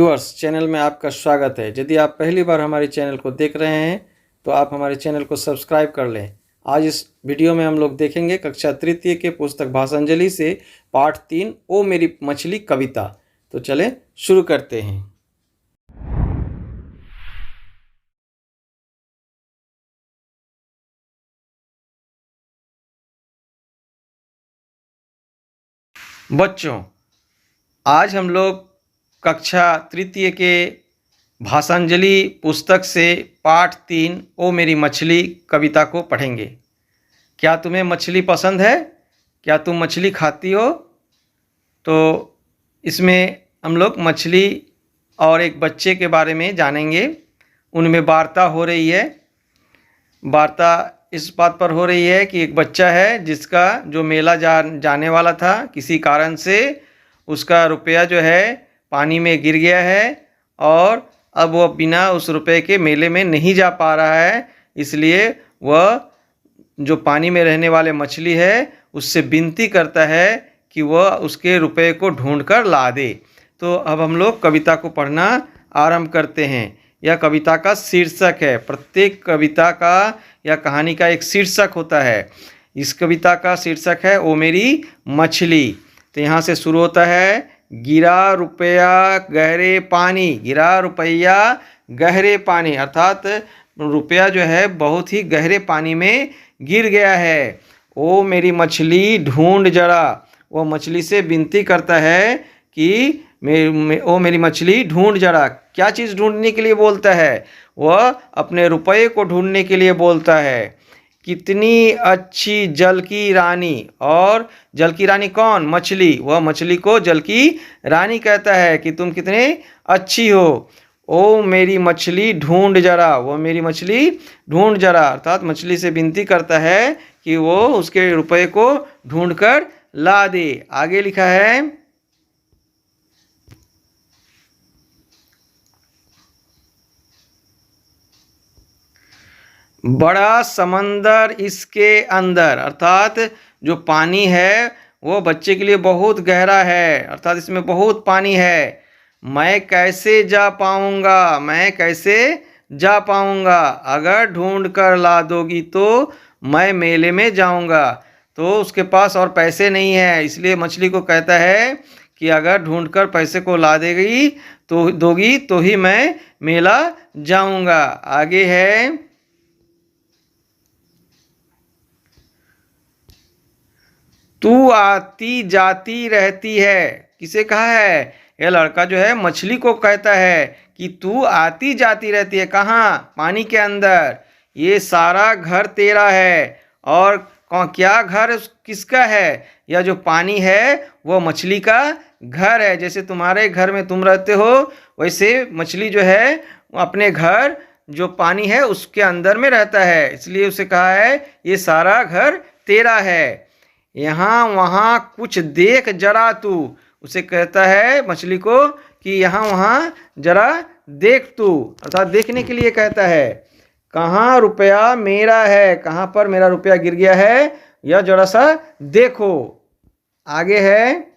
Viewers, channel में आपका स्वागत है। यदि आप पहली बार हमारे चैनल को देख रहे हैं तो आप हमारे चैनल को सब्सक्राइब कर लें। आज इस वीडियो में हम लोग देखेंगे कक्षा तृतीय के पुस्तक भाषांजलि से पाठ 3 ओ मेरी मछली कविता। तो चलें शुरू करते हैं। बच्चों, आज हम लोग कक्षा तृतीय के भाषांजलि पुस्तक से पाठ 3 ओ मेरी मछली कविता को पढ़ेंगे। क्या तुम्हें मछली पसंद है? क्या तुम मछली खाती हो? तो इसमें हम लोग मछली और एक बच्चे के बारे में जानेंगे। उनमें वार्ता हो रही है। वार्ता इस बात पर हो रही है कि एक बच्चा है जिसका जो मेला जाने वाला था, किसी कारण से उसका रुपया जो है पानी में गिर गया है और अब वह बिना उस रुपये के मेले में नहीं जा पा रहा है। इसलिए वह जो पानी में रहने वाले मछली है उससे विनती करता है कि वह उसके रुपये को ढूंढ कर ला दे। तो अब हम लोग कविता को पढ़ना आरंभ करते हैं। यह कविता का शीर्षक है। प्रत्येक कविता का या कहानी का एक शीर्षक होता है। इस कविता का शीर्षक है ओ मेरी मछली। तो यहाँ से शुरू होता है, गिरा रुपया गहरे पानी। गिरा रुपया गहरे पानी, अर्थात रुपया जो है बहुत ही गहरे पानी में गिर गया है। ओ मेरी मछली ढूंढ जरा। वो मछली से विनती करता है कि ओ मेरी मछली ढूंढ जरा। क्या चीज़ ढूंढने के लिए बोलता है? वह अपने रुपये को ढूंढने के लिए बोलता है। कितनी अच्छी जल की रानी। और जल की रानी कौन? मछली। वह मछली को जल की रानी कहता है कि तुम कितने अच्छी हो। ओ मेरी मछली ढूंढ जरा। वो मेरी मछली ढूंढ जरा, अर्थात मछली से विनती करता है कि वो उसके रुपये को ढूंढ कर ला दे। आगे लिखा है, बड़ा समंदर इसके अंदर, अर्थात जो पानी है वो बच्चे के लिए बहुत गहरा है, अर्थात इसमें बहुत पानी है। मैं कैसे जा पाऊंगा? मैं कैसे जा पाऊंगा? अगर ढूंढ कर ला दोगी तो मैं मेले में जाऊंगा। तो उसके पास और पैसे नहीं है, इसलिए मछली को कहता है कि अगर ढूंढ कर पैसे को ला देगी तो दोगी तो ही मैं मेला जाऊंगा। आगे है, तू आती जाती रहती है। किसे कहा है? यह लड़का जो है मछली को कहता है कि तू आती जाती रहती है। कहाँ? पानी के अंदर। ये सारा घर तेरा है। और क्या घर किसका है? यह जो पानी है वो मछली का घर है। जैसे तुम्हारे घर में तुम रहते हो, वैसे मछली जो है अपने घर जो पानी है उसके अंदर में रहता है। इसलिए उसे कहा है ये सारा घर तेरा है। यहाँ वहाँ कुछ देख जरा तू। उसे कहता है मछली को कि यहाँ वहाँ जरा देख तू, अर्थात देखने के लिए कहता है। कहाँ रुपया मेरा है? कहाँ पर मेरा रुपया गिर गया है, यह जरा सा देखो। आगे है,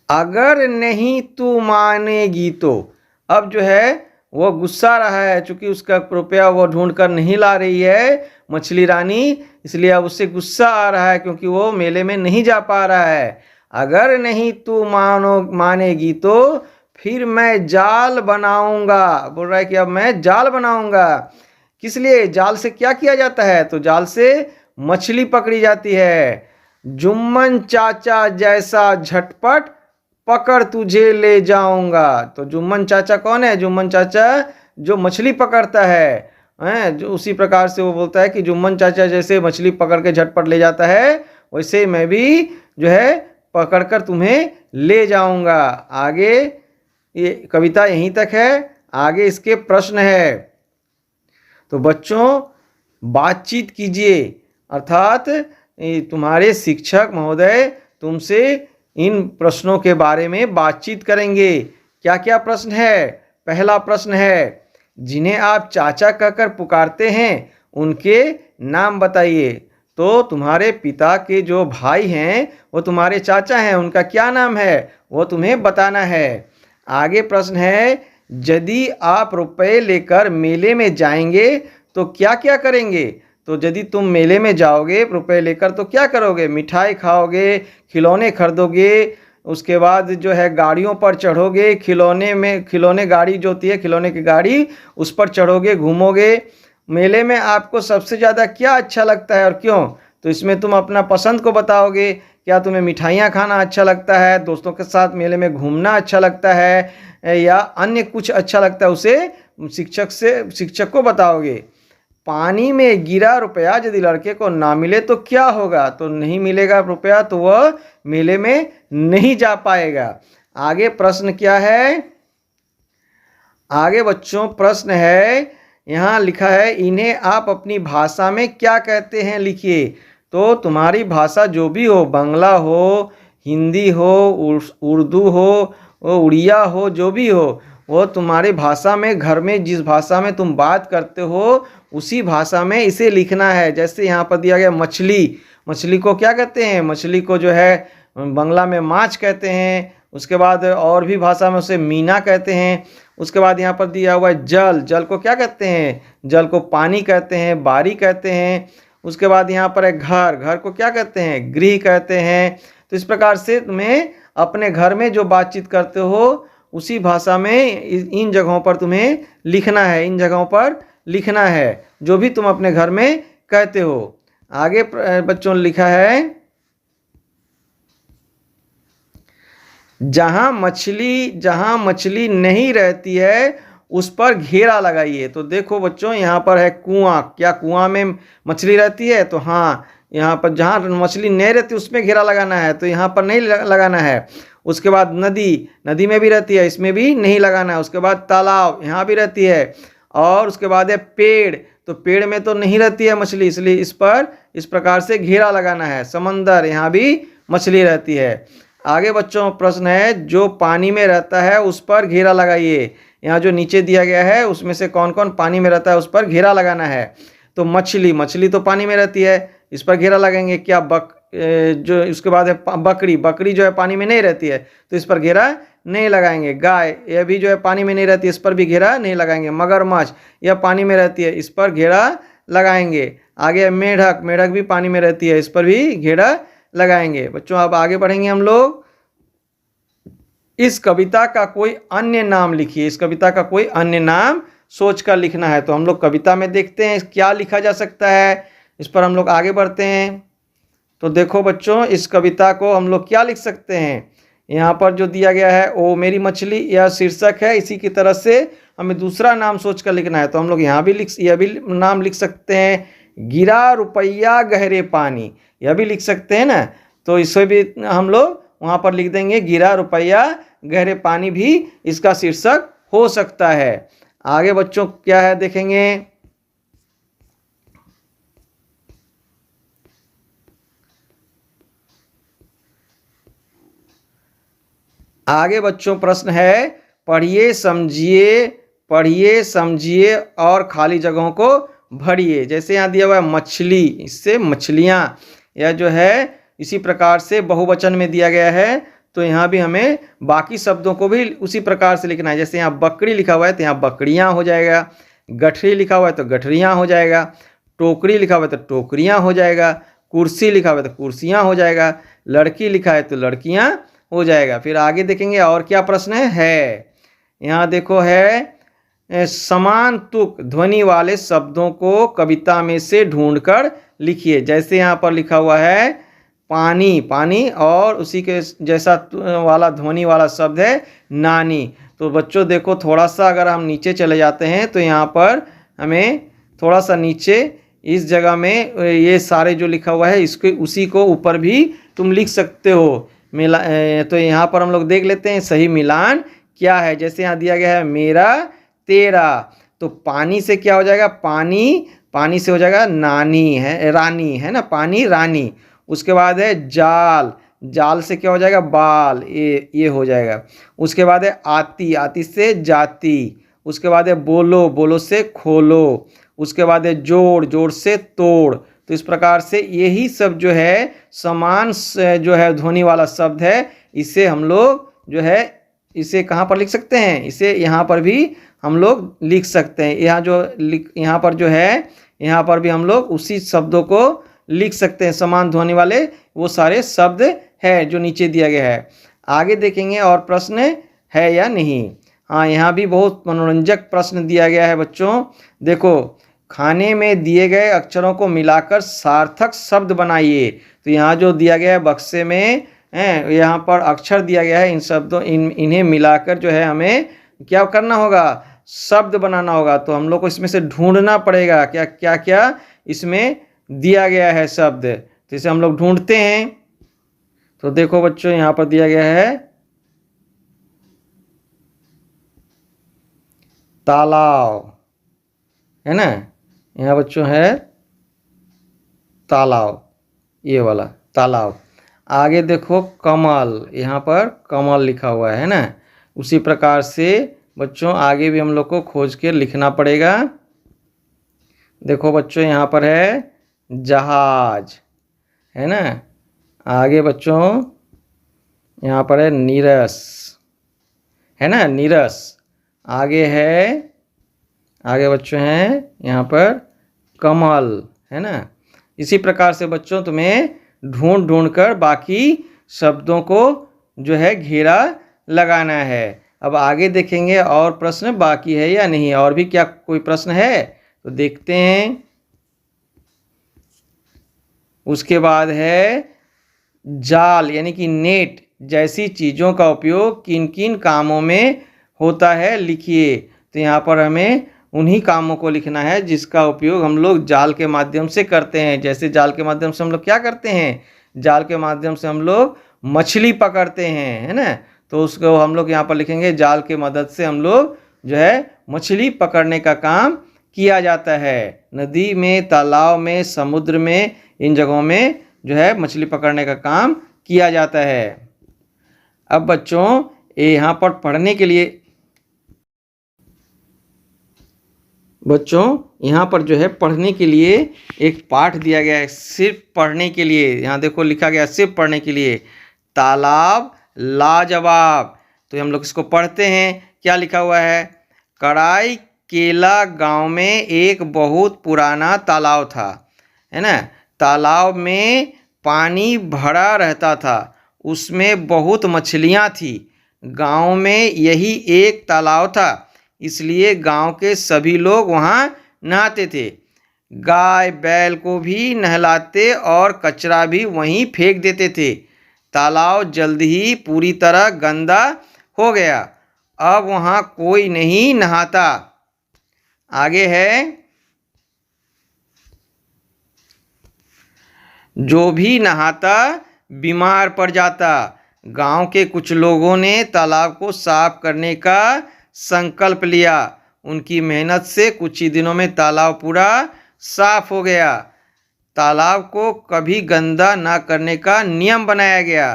अगर नहीं तू मानेगी तो। अब जो है वो गुस्सा रहा है, चूंकि उसका रुपया वो ढूंढ कर नहीं ला रही है मछली रानी, इसलिए अब उससे गुस्सा आ रहा है क्योंकि वो मेले में नहीं जा पा रहा है। अगर नहीं तू मानेगी तो फिर मैं जाल बनाऊंगा। बोल रहा है कि अब मैं जाल बनाऊंगा। किस लिए? जाल से क्या किया जाता है? तो जाल से मछली पकड़ी जाती है। जुम्मन चाचा जैसा झटपट पकड़ तुझे ले जाऊंगा। तो जुम्मन चाचा कौन है? जुम्मन चाचा जो मछली पकड़ता है, जो उसी प्रकार से वो बोलता है कि जुम्मन चाचा जैसे मछली पकड़ के झटपट ले जाता है वैसे मैं भी जो है पकड़कर तुम्हें ले जाऊंगा। आगे ये कविता यहीं तक है। आगे इसके प्रश्न है। तो बच्चों बातचीत कीजिए, अर्थात तुम्हारे शिक्षक महोदय तुमसे इन प्रश्नों के बारे में बातचीत करेंगे। क्या क्या प्रश्न है? पहला प्रश्न है, जिन्हें आप चाचा कहकर पुकारते हैं उनके नाम बताइए। तो तुम्हारे पिता के जो भाई हैं वो तुम्हारे चाचा हैं, उनका क्या नाम है वो तुम्हें बताना है। आगे प्रश्न है, यदि आप रुपए लेकर मेले में जाएंगे तो क्या क्या करेंगे। तो यदि तुम मेले में जाओगे रुपए लेकर तो क्या करोगे, मिठाई खाओगे, खिलौने खरीदोगे, उसके बाद जो है गाड़ियों पर चढ़ोगे, खिलौने गाड़ी जो होती है खिलौने की गाड़ी उस पर चढ़ोगे, घूमोगे। मेले में आपको सबसे ज़्यादा क्या अच्छा लगता है और क्यों। तो इसमें तुम अपना पसंद को बताओगे, क्या तुम्हें मिठाइयाँ खाना अच्छा लगता है, दोस्तों के साथ मेले में घूमना अच्छा लगता है, या अन्य कुछ अच्छा लगता है, उसे शिक्षक को बताओगे। पानी में गिरा रुपया यदि लड़के को ना मिले तो क्या होगा। तो नहीं मिलेगा रुपया तो वह मेले में नहीं जा पाएगा। आगे प्रश्न क्या है, आगे बच्चों प्रश्न है, यहाँ लिखा है इन्हें आप अपनी भाषा में क्या कहते हैं लिखिए। तो तुम्हारी भाषा जो भी हो, बांग्ला हो, हिंदी हो, उर्दू हो, उड़िया हो, जो भी हो, वो तुम्हारी भाषा में घर में जिस भाषा में तुम बात करते हो उसी भाषा में इसे लिखना है। जैसे यहाँ पर दिया गया मछली, मछली को क्या कहते हैं, मछली को जो है बांग्ला में माछ कहते हैं। उसके बाद और भी भाषा में उसे मीना कहते हैं। उसके बाद यहाँ पर दिया हुआ है जल, जल को क्या कहते हैं, जल को पानी कहते हैं, बारी कहते हैं। उसके बाद यहाँ पर है घर, घर को क्या कहते हैं, गृह कहते हैं। तो इस प्रकार से तुम्हें अपने घर में जो बातचीत करते हो उसी भाषा में इन जगहों पर तुम्हें लिखना है, इन जगहों पर लिखना है जो भी तुम अपने घर में कहते हो। आगे बच्चों ने लिखा है, जहाँ मछली नहीं रहती है उस पर घेरा लगाइए। तो देखो बच्चों यहाँ पर है कुआं, क्या कुआं में मछली रहती है। तो हाँ, यहाँ पर जहाँ मछली नहीं रहती उसमें घेरा लगाना है, तो यहाँ पर नहीं लगाना है। उसके बाद नदी, नदी में भी रहती है, इसमें भी नहीं लगाना है। उसके बाद तालाब, यहाँ भी रहती है। और उसके बाद है पेड़, तो पेड़ में तो नहीं रहती है मछली, इसलिए इस पर इस प्रकार से घेरा लगाना है। समंदर, यहाँ भी मछली रहती है। आगे बच्चों प्रश्न है, जो पानी में रहता है उस पर घेरा लगाइए। यहाँ जो नीचे दिया गया है उसमें से कौन कौन पानी में रहता है उस पर घेरा लगाना है। तो मछली, मछली तो पानी में रहती है, इस पर घेरा लगाएंगे। क्या जो उसके बाद है बकरी, बकरी जो है पानी में नहीं रहती है तो इस पर घेरा नहीं लगाएंगे। गाय, यह भी जो है पानी में नहीं रहती है, इस पर भी घेरा नहीं लगाएंगे। मगरमच्छ, यह पानी में रहती है, इस पर घेरा लगाएंगे। आगे मेढक, मेढक भी पानी में रहती है, इस पर भी घेरा लगाएंगे। बच्चों अब आगे बढ़ेंगे हम लोग। इस कविता का कोई अन्य नाम लिखिए, इस कविता का कोई अन्य नाम सोचकर लिखना है। तो हम लोग कविता में देखते हैं क्या लिखा जा सकता है, इस पर हम लोग आगे बढ़ते हैं। तो देखो बच्चों, इस कविता को हम लोग क्या लिख सकते हैं, यहाँ पर जो दिया गया है ओ मेरी मछली, यह शीर्षक है। इसी की तरह से हमें दूसरा नाम सोचकर लिखना है। तो हम लोग यहाँ भी यह भी नाम लिख सकते हैं, गिरा रुपया गहरे पानी, यह भी लिख सकते हैं ना। तो इसे भी हम लोग वहाँ पर लिख देंगे, गिरा रुपया गहरे पानी भी इसका शीर्षक हो सकता है। आगे बच्चों क्या है देखेंगे। आगे बच्चों प्रश्न है, पढ़िए समझिए और खाली जगहों को भरिए। जैसे यहाँ दिया हुआ है मछली, इससे मछलियाँ, यह जो है इसी प्रकार से बहुवचन में दिया गया है। तो यहाँ भी हमें बाकी शब्दों को भी उसी प्रकार से लिखना है। जैसे यहाँ बकरी लिखा हुआ है तो यहाँ बकरियाँ हो जाएगा, गठरी लिखा हुआ है तो गठरियाँ हो जाएगा, टोकरी लिखा हुआ है तो टोकरियाँ हो जाएगा, कुर्सी लिखा हुआ है तो कुर्सियाँ हो जाएगा, लड़की लिखा है तो लड़कियाँ हो जाएगा। फिर आगे देखेंगे और क्या प्रश्न है। यहाँ देखो है, समान तुक ध्वनि वाले शब्दों को कविता में से ढूंढकर लिखिए। जैसे यहाँ पर लिखा हुआ है पानी, पानी, और उसी के जैसा वाला ध्वनि वाला शब्द है नानी। तो बच्चों देखो थोड़ा सा अगर हम नीचे चले जाते हैं तो यहाँ पर हमें थोड़ा सा नीचे इस जगह में ये सारे जो लिखा हुआ है इसके उसी को ऊपर भी तुम लिख सकते हो। तो यहाँ पर हम लोग देख लेते हैं सही मिलान क्या है। जैसे यहाँ दिया गया है मेरा तेरा, तो पानी से क्या हो जाएगा, पानी, पानी से हो जाएगा नानी है, रानी है ना, पानी रानी। उसके बाद है जाल, जाल से क्या हो जाएगा, बाल, ये हो जाएगा। उसके बाद है आती, आती से जाति। उसके बाद है बोलो, बोलो से खोलो। उसके बाद है जोड़, जोड़ से तोड़, तो इस प्रकार से यही सब जो है समान जो है ध्वनि वाला शब्द है, इसे हम लोग जो है इसे कहाँ पर लिख सकते हैं, इसे यहाँ पर भी हम लोग लिख सकते हैं। यहाँ पर जो है यहाँ पर भी हम लोग उसी शब्दों को लिख सकते हैं, समान ध्वनि वाले वो सारे शब्द है जो नीचे दिया गया है। आगे देखेंगे और प्रश्न है या नहीं। हाँ, यहाँ भी बहुत मनोरंजक प्रश्न दिया गया है बच्चों। देखो, खाने में दिए गए अक्षरों को मिलाकर सार्थक शब्द बनाइए। तो यहाँ जो दिया गया है बक्से में यहाँ पर अक्षर दिया गया है, इन शब्दों इन्हें मिलाकर जो है हमें क्या करना होगा, शब्द बनाना होगा। तो हम लोग को इसमें से ढूंढना पड़ेगा क्या क्या क्या इसमें दिया गया है शब्द। तो इसे हम लोग ढूंढते हैं। तो देखो बच्चों, यहाँ पर दिया गया है तालाब, है ना। यहाँ बच्चों है तालाब, ये वाला तालाब। आगे देखो कमल, यहाँ पर कमल लिखा हुआ है ना। उसी प्रकार से बच्चों आगे भी हम लोग को खोज के लिखना पड़ेगा। देखो बच्चों, यहाँ पर है जहाज, है ना। आगे बच्चों यहाँ पर है नीरस, है ना, नीरस। आगे बच्चों हैं यहाँ पर कमल, है ना। इसी प्रकार से बच्चों तुम्हें ढूंढ ढूंढ कर बाकी शब्दों को जो है घेरा लगाना है। अब आगे देखेंगे और प्रश्न बाकी है या नहीं, और भी क्या कोई प्रश्न है तो देखते हैं। उसके बाद है जाल यानी कि नेट जैसी चीज़ों का उपयोग किन किन कामों में होता है, लिखिए। तो यहाँ पर हमें उन्हीं कामों को लिखना है जिसका उपयोग हम लोग जाल के माध्यम से करते हैं। जैसे जाल के माध्यम से हम लोग क्या करते हैं, जाल के माध्यम से हम लोग मछली पकड़ते हैं, है ना। तो उसको हम लोग यहाँ पर लिखेंगे जाल के मदद से हम लोग जो है मछली पकड़ने का काम किया जाता है। नदी में, तालाब में, समुद्र में, इन जगहों में जो है मछली पकड़ने का काम किया जाता है। अब बच्चों यहाँ पर पढ़ने के लिए यहाँ पर जो है पढ़ने के लिए एक पाठ दिया गया है, सिर्फ पढ़ने के लिए। यहाँ देखो लिखा गया सिर्फ पढ़ने के लिए, तालाब लाजवाब। तो हम लोग इसको पढ़ते हैं। क्या लिखा हुआ है, कड़ाई केला गांव में एक बहुत पुराना तालाब था, है ना। तालाब में पानी भरा रहता था, उसमें बहुत मछलियां थी। गांव में यही एक तालाब था, इसलिए गांव के सभी लोग वहाँ नहाते थे। गाय बैल को भी नहलाते और कचरा भी वहीं फेंक देते थे। तालाब जल्द ही पूरी तरह गंदा हो गया, अब वहाँ कोई नहीं नहाता। आगे है, जो भी नहाता बीमार पड़ जाता। गांव के कुछ लोगों ने तालाब को साफ करने का संकल्प लिया। उनकी मेहनत से कुछ ही दिनों में तालाब पूरा साफ हो गया। तालाब को कभी गंदा ना करने का नियम बनाया गया।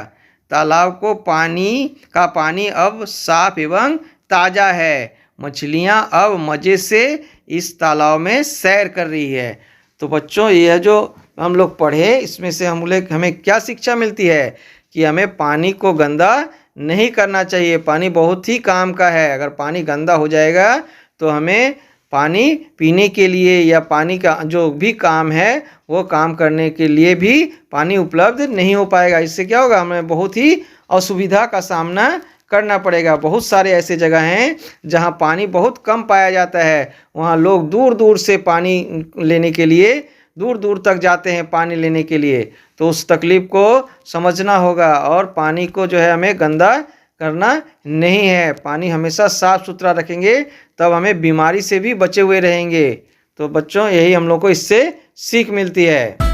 तालाब को पानी अब साफ एवं ताज़ा है। मछलियां अब मज़े से इस तालाब में सैर कर रही है। तो बच्चों यह जो हम लोग पढ़े, इसमें से हमें क्या शिक्षा मिलती है कि हमें पानी को गंदा नहीं करना चाहिए। पानी बहुत ही काम का है। अगर पानी गंदा हो जाएगा तो हमें पानी पीने के लिए या पानी का जो भी काम है वो काम करने के लिए भी पानी उपलब्ध नहीं हो पाएगा। इससे क्या होगा, हमें बहुत ही असुविधा का सामना करना पड़ेगा। बहुत सारे ऐसे जगह हैं जहां पानी बहुत कम पाया जाता है। वहां लोग दूर दूर से पानी लेने के लिए दूर दूर तक जाते हैं पानी लेने के लिए। तो उस तकलीफ़ को समझना होगा और पानी को जो है हमें गंदा करना नहीं है। पानी हमेशा साफ़ सुथरा रखेंगे तब हमें बीमारी से भी बचे हुए रहेंगे। तो बच्चों यही हम लोग को इससे सीख मिलती है।